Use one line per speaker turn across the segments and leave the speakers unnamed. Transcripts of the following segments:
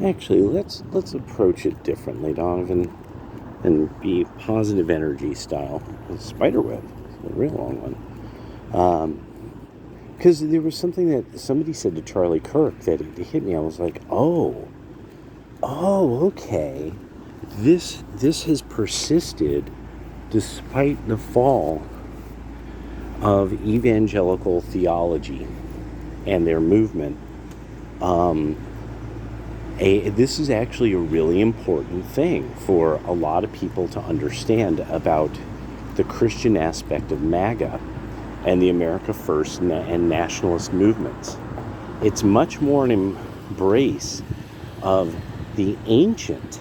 Actually, let's approach it differently, Donovan, and be positive energy style. Spiderweb, a real long one. Because there was something that somebody said to Charlie Kirk that it hit me. I was like, oh, okay. This has persisted despite the fall of evangelical theology and their movement. This is actually a really important thing for a lot of people to understand about the Christian aspect of MAGA and the America First and nationalist movements. It's much more an embrace of the ancient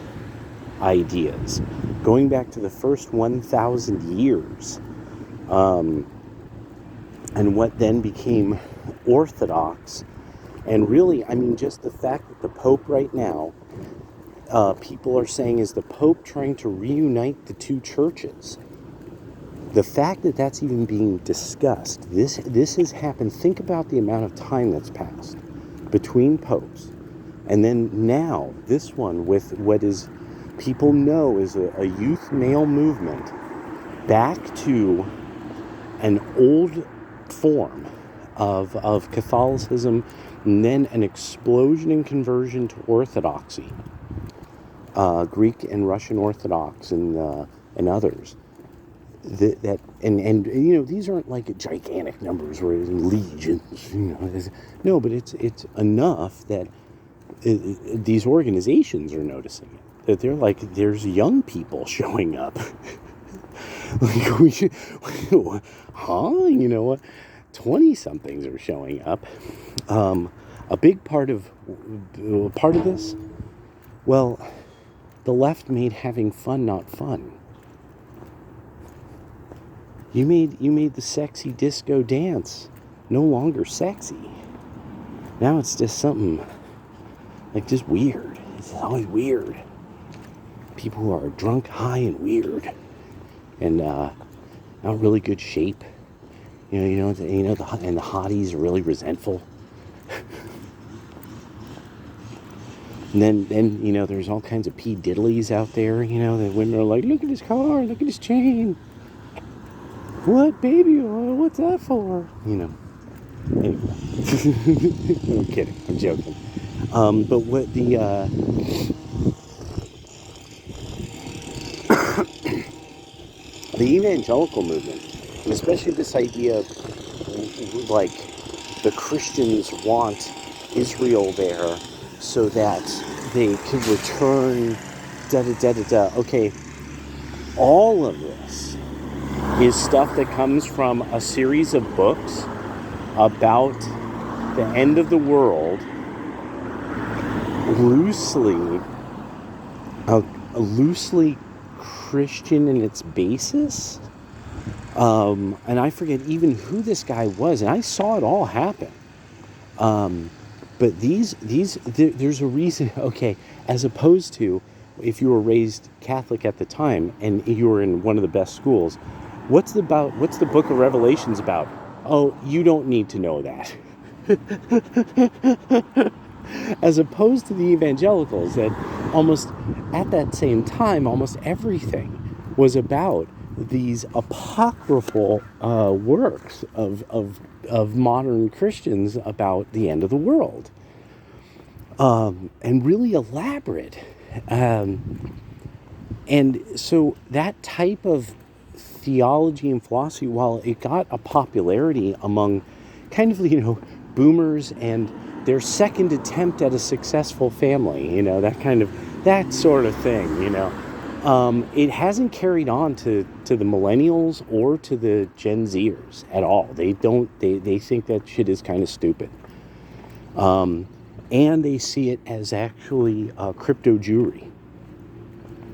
ideas going back to the first 1,000 years, and what then became orthodox. And really, I mean, just the fact that the Pope right now, people are saying, is the Pope trying to reunite the two churches? The fact that that's even being discussed, this has happened. Think about the amount of time that's passed between popes. And then now, this one with what is people know is a youth male movement back to an old form of Catholicism, and then an explosion in conversion to Orthodoxy, Greek and Russian Orthodox and others. And you know, these aren't like gigantic numbers where it's legions, you know. No, but it's enough that these organizations are noticing it. That they're like, there's young people showing up. Like we should, you know what? 20-somethings are showing up. A big part of this, well, the left made having fun not fun. You made the sexy disco dance no longer sexy. Now it's just something like just weird. It's always weird. People who are drunk, high, and weird, and not really good shape. And the hotties are really resentful. And then you know, there's all kinds of P. Diddleys out there. You know, the women are like, look at his car, look at his chain. What, baby? What's that for? You know. Anyway. I'm kidding. I'm joking. But what the evangelical movement, and especially this idea of like the Christians want Israel there so that they could return, Okay, all of this is stuff that comes from a series of books about the end of the world, loosely Christian in its basis. And I forget even who this guy was, and I saw it all happen. But there's a reason, okay, as opposed to if you were raised Catholic at the time and you were in one of the best schools, what's the book of Revelations about? Oh, you don't need to know that. As opposed to the evangelicals that almost at that same time, almost everything was about these apocryphal works of modern Christians about the end of the world, and really elaborate. And so that type of theology and philosophy, while it got a popularity among kind of, you know, boomers and their second attempt at a successful family, you know, that sort of thing, you know, it hasn't carried on to the millennials or to the Gen Zers at all. They think that shit is kind of stupid. And they see it as actually crypto jewelry.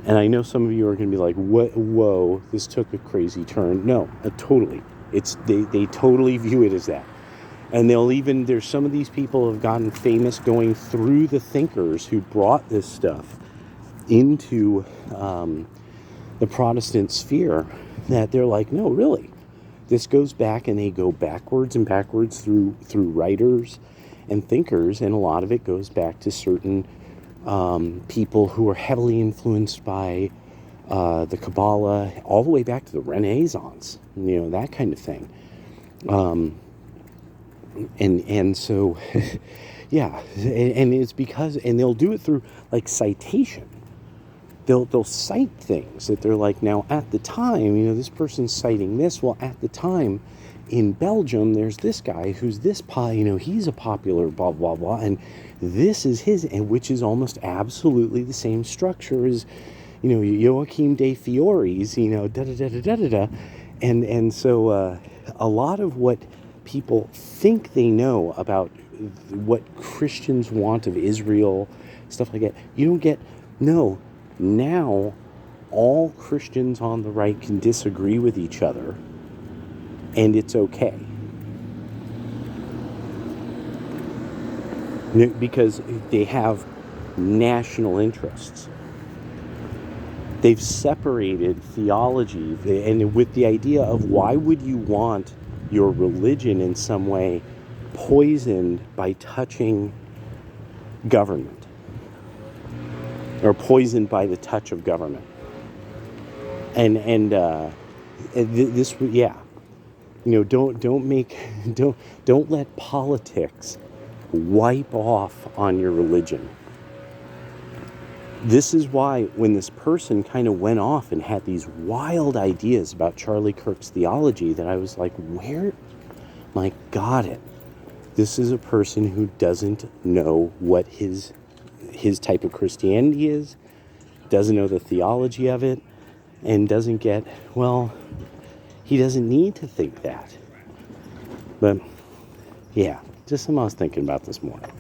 And I know some of you are going to be like, "What? Whoa, this took a crazy turn." No, totally. They totally view it as that. And there's some of these people have gotten famous going through the thinkers who brought this stuff into the Protestant sphere, that they're like, no, really, this goes back, and they go backwards and backwards through writers and thinkers, and a lot of it goes back to certain people who are heavily influenced by the Kabbalah, all the way back to the Renaissance, that kind of thing. And so, yeah, and it's because, and they'll do it through like citation. They'll cite things that they're like, now at the time, this person's citing this. Well, at the time, in Belgium, there's this guy who's this he's a popular blah blah blah, and this is his, and which is almost absolutely the same structure as, Joachim de Fiore's, da da da da da da da, and so a lot of what people think they know about what Christians want of Israel, stuff like that, you don't get. No, now all Christians on the right can disagree with each other, and it's okay. Because they have national interests. They've separated theology, and with the idea of why would you want your religion in some way poisoned by touching government, or poisoned by the touch of government. And this, yeah, don't let politics wipe off on your religion. This is why when this person kind of went off and had these wild ideas about Charlie Kirk's theology, that I was like, got it. This is a person who doesn't know what his type of Christianity is, doesn't know the theology of it, and doesn't get, he doesn't need to think that. But, yeah, just something I was thinking about this morning.